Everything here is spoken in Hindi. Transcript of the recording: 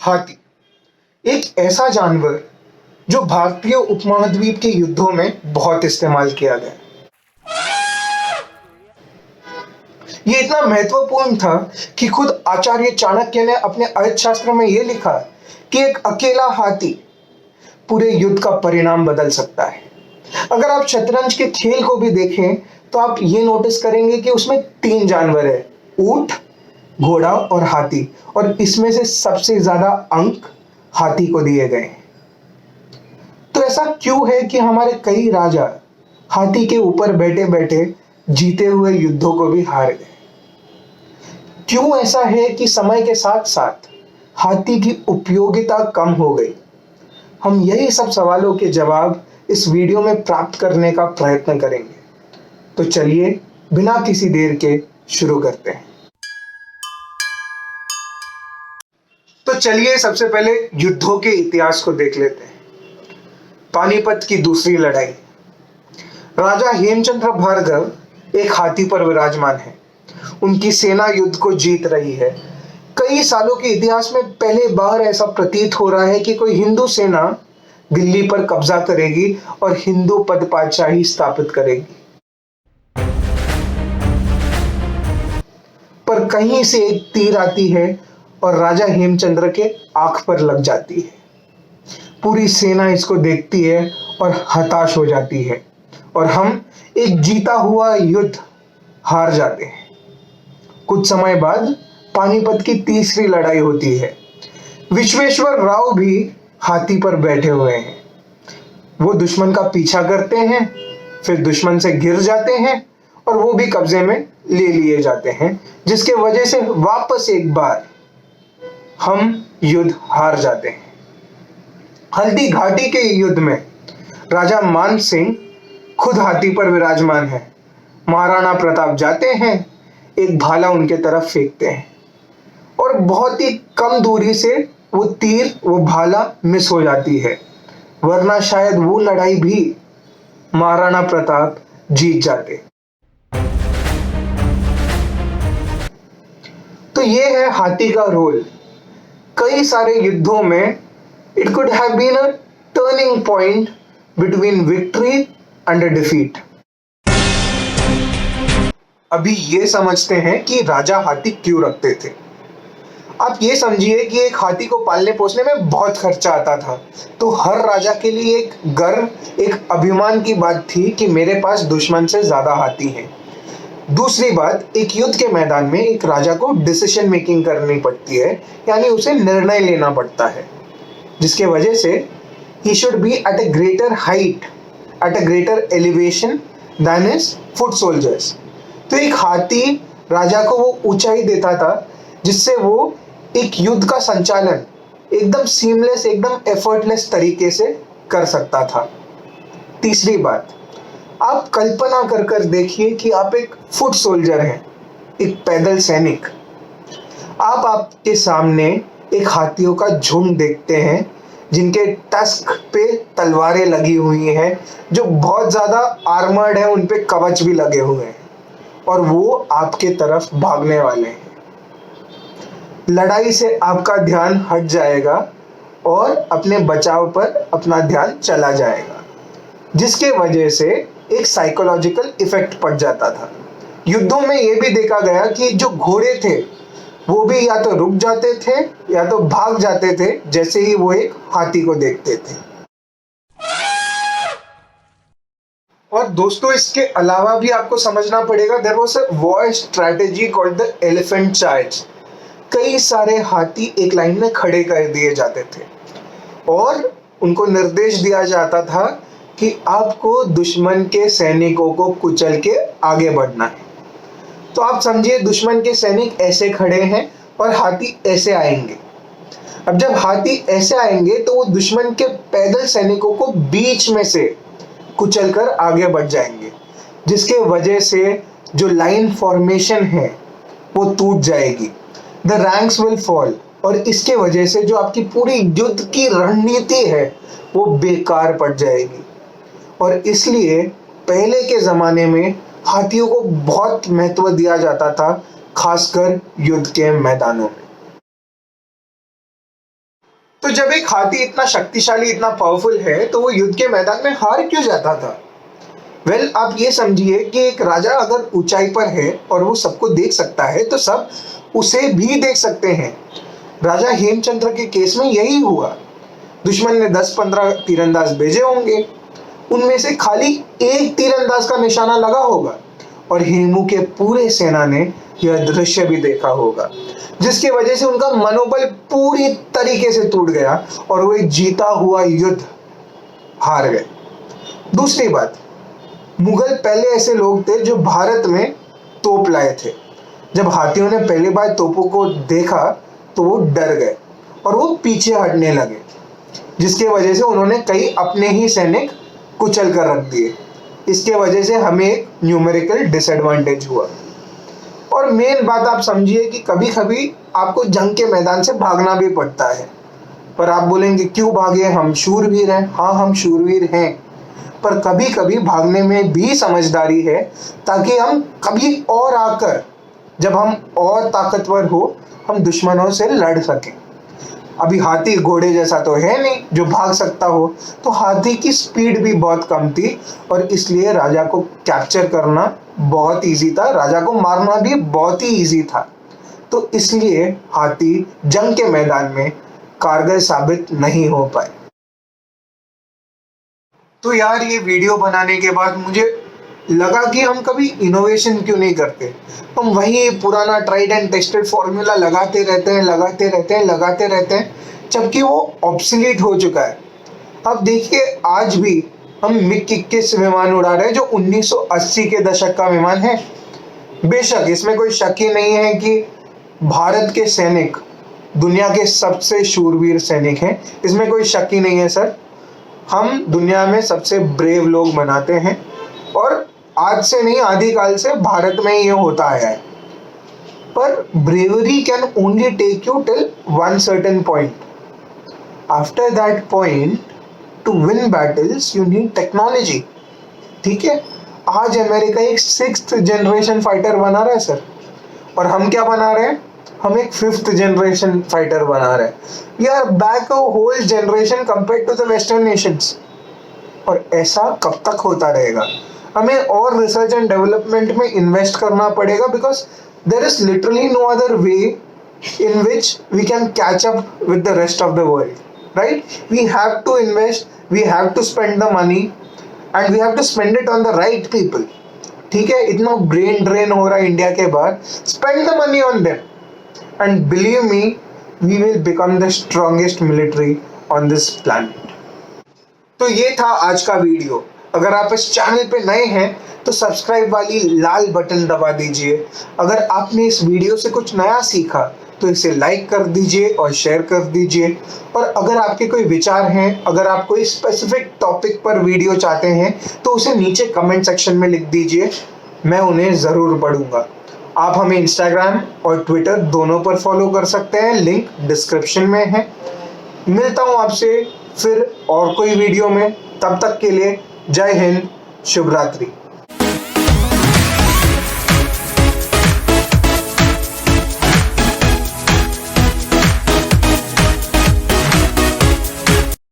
हाथी एक ऐसा जानवर जो भारतीय उपमहाद्वीप के युद्धों में बहुत इस्तेमाल किया गया। ये इतना महत्वपूर्ण था कि खुद आचार्य चाणक्य ने अपने अर्थशास्त्र में यह लिखा कि एक अकेला हाथी पूरे युद्ध का परिणाम बदल सकता है। अगर आप शतरंज के खेल को भी देखें तो आप ये नोटिस करेंगे कि उसमें 3 जानवर है, ऊंट, घोड़ा और हाथी, और इसमें से सबसे ज्यादा अंक हाथी को दिए गए हैं। तो ऐसा क्यों है कि हमारे कई राजा हाथी के ऊपर बैठे बैठे जीते हुए युद्धों को भी हार गए? क्यों ऐसा है कि समय के साथ साथ हाथी की उपयोगिता कम हो गई? हम यही सब सवालों के जवाब इस वीडियो में प्राप्त करने का प्रयत्न करेंगे। तो चलिए बिना किसी देर के शुरू करते हैं। तो चलिए सबसे पहले युद्धों के इतिहास को देख लेते हैं। पानीपत की दूसरी लड़ाई। राजा हेमचंद्र भार्गव एक हाथी पर विराजमान है। उनकी सेना युद्ध को जीत रही है। कई सालों के इतिहास में पहले बार ऐसा प्रतीत हो रहा है कि कोई हिंदू सेना दिल्ली पर कब्जा करेगी और हिंदू पद पातशाही स्थापित करेगी। पर कहीं से एक तीर आती है और राजा हेमचंद्र के आंख पर लग जाती है। पूरी सेना इसको देखती है और हताश हो जाती है और हम एक जीता हुआ युद्ध हार जाते हैं। कुछ समय बाद पानीपत की तीसरी लड़ाई होती है। विश्वेश्वर राव भी हाथी पर बैठे हुए हैं। वो दुश्मन का पीछा करते हैं, फिर दुश्मन से घिर जाते हैं और वो भी कब्जे में ले लिए जाते हैं, जिसके वजह से वापस एक बार हम युद्ध हार जाते हैं। हल्दी घाटी के युद्ध में राजा मान सिंह खुद हाथी पर विराजमान है। महाराणा प्रताप जाते हैं, एक भाला उनके तरफ फेंकते हैं और बहुत ही कम दूरी से वो भाला मिस हो जाती है, वरना शायद वो लड़ाई भी महाराणा प्रताप जीत जाते। तो ये है हाथी का रोल। कई सारे युद्धों में it could have been a turning point between victory and a defeat. अभी ये समझते हैं कि राजा हाथी क्यों रखते थे। आप ये समझिए कि एक हाथी को पालने पोसने में बहुत खर्चा आता था, तो हर राजा के लिए एक गर्व, एक अभिमान की बात थी कि मेरे पास दुश्मन से ज्यादा हाथी हैं। दूसरी बात, एक युद्ध के मैदान में एक राजा को डिसीजन मेकिंग करनी पड़ती है, यानी उसे निर्णय लेना पड़ता है, जिसके वजह से he should be at a greater height, at a greater elevation than his foot soldiers. तो एक हाथी राजा को वो ऊंचाई देता था जिससे वो एक युद्ध का संचालन एकदम सीमलेस, एकदम एफर्टलेस तरीके से कर सकता था। तीसरी बात, आप कल्पना कर देखिए कि आप एक फुट सोल्जर हैं, एक पैदल सैनिक। आपके सामने एक हाथियों का झुंड देखते हैं जिनके टस्क पे तलवारें लगी हुई हैं, जो बहुत ज्यादा आर्मर्ड है, उन पे कवच भी लगे हुए हैं और वो आपके तरफ भागने वाले हैं। लड़ाई से आपका ध्यान हट जाएगा और अपने बचाव पर अपना ध्यान चला जाएगा, जिसके वजह से एक साइकोलॉजिकल इफेक्ट पड़ जाता था। युद्धों में यह भी देखा गया कि जो घोड़े थे वो भी या तो रुक जाते थे या तो भाग जाते थे जैसे ही वो एक हाथी को देखते थे। और दोस्तों, इसके अलावा भी आपको समझना पड़ेगा, there was a war strategy called the elephant charge. कई सारे हाथी एक लाइन में खड़े कर दिए जाते थे और उनको निर्देश दिया जाता था कि आपको दुश्मन के सैनिकों को कुचल के आगे बढ़ना है। तो आप समझिए, दुश्मन के सैनिक ऐसे खड़े हैं और हाथी ऐसे आएंगे। अब जब हाथी ऐसे आएंगे तो वो दुश्मन के पैदल सैनिकों को बीच में से कुचल कर आगे बढ़ जाएंगे, जिसके वजह से जो लाइन फॉर्मेशन है वो टूट जाएगी, द रैंक्स विल फॉल, और इसके वजह से जो आपकी पूरी युद्ध की रणनीति है वो बेकार पड़ जाएगी। और इसलिए पहले के ज़माने में हाथियों को बहुत महत्व दिया जाता था, खासकर युद्ध के मैदानों में। तो जब एक हाथी इतना शक्तिशाली, इतना पावरफुल है, तो वो युद्ध के मैदान में हार क्यों जाता था? वेल, आप ये समझिए कि एक राजा अगर ऊंचाई पर है और वो सबको देख सकता है, तो सब उसे भी देख सकते हैं। राजा हेमचंद्र के केस में यही हुआ। दुश्मन ने 10-15 तीरंदाज भेजे होंगे, उनमें से खाली एक तीरंदाज का निशाना लगा होगा और हेमू के पूरे सेना ने यह दृश्य भी देखा होगा, जिसकी वजह से उनका मनोबल पूरी तरीके से टूट गया और वो एक जीता हुआ युद्ध हार गए। दूसरी बात, मुगल पहले ऐसे लोग थे जो भारत में तोप लाए थे। जब हाथियों ने पहली बार तोपों को देखा तो वो डर गए और वो पीछे हटने लगे, जिसके वजह से उन्होंने कई अपने ही सैनिक कुचल कर रख दिए। इसके वजह से हमें एक न्यूमेरिकल डिसएडवांटेज हुआ। और मेन बात आप समझिए कि कभी कभी आपको जंग के मैदान से भागना भी पड़ता है। पर आप बोलेंगे क्यों भागे, हम शूरवीर हैं। हाँ, हम शूरवीर हैं, पर कभी कभी भागने में भी समझदारी है, ताकि हम कभी और आकर, जब हम और ताकतवर हो, हम दुश्मनों से लड़ सकें। अभी हाथी घोड़े जैसा तो है नहीं जो भाग सकता हो, तो हाथी की स्पीड भी बहुत कम थी और इसलिए राजा को कैप्चर करना बहुत इजी था, राजा को मारना भी बहुत ही इजी था। तो इसलिए हाथी जंग के मैदान में कारगर साबित नहीं हो पाए। तो यार, ये वीडियो बनाने के बाद मुझे लगा कि हम कभी इनोवेशन क्यों नहीं करते। हम वही पुराना ट्राइड एंड टेस्टेड फॉर्मूला लगाते रहते हैं, जबकि वो ऑब्सोलीट हो चुका है। अब देखिए, आज भी हम मिग 21 विमान उड़ा रहे हैं, जो 1980 के दशक का विमान है। बेशक इसमें कोई शक ही नहीं है कि भारत के सैनिक दुनिया के सबसे शूरवीर सैनिक हैं, इसमें कोई शक ही नहीं है सर। हम दुनिया में सबसे ब्रेव लोग बनाते हैं और आज से नहीं, आदिकाल से भारत में ये होता आया है। पर bravery can only take you till one certain point. After that point, to win battles you need technology. ठीक है, आज अमेरिका एक 6th जनरेशन फाइटर बना रहा है सर, और हम क्या बना रहे हैं? हम एक 5th जनरेशन फाइटर बना रहे हैं। We are back a whole generation compared to the western nations. और ऐसा कब तक होता रहेगा? हमें और रिसर्च एंड डेवलपमेंट में इन्वेस्ट करना पड़ेगा, because there is literally no other way in which we can catch up with the rest of the world, right? We have to invest, we have to spend the money and we have to spend it on the right people. ठीक है, इतना ब्रेन ड्रेन हो रहा है इंडिया के बाहर, spend the money on them and believe me, we will become the strongest military on this planet. तो ये था आज का वीडियो। अगर आप इस चैनल पे नए हैं तो सब्सक्राइब वाली लाल बटन दबा दीजिए। अगर आपने इस वीडियो से कुछ नया सीखा तो इसे लाइक कर दीजिए और शेयर कर दीजिए। और अगर आपके कोई विचार हैं, अगर आप कोई स्पेसिफिक टॉपिक पर वीडियो चाहते हैं, तो उसे नीचे कमेंट सेक्शन में लिख दीजिए, मैं उन्हें ज़रूर पढ़ूंगा। आप हमें इंस्टाग्राम और ट्विटर दोनों पर फॉलो कर सकते हैं, लिंक डिस्क्रिप्शन में है। मिलता हूँ आपसे फिर और कोई वीडियो में, तब तक के लिए जय हिंद, शुभ रात्रि।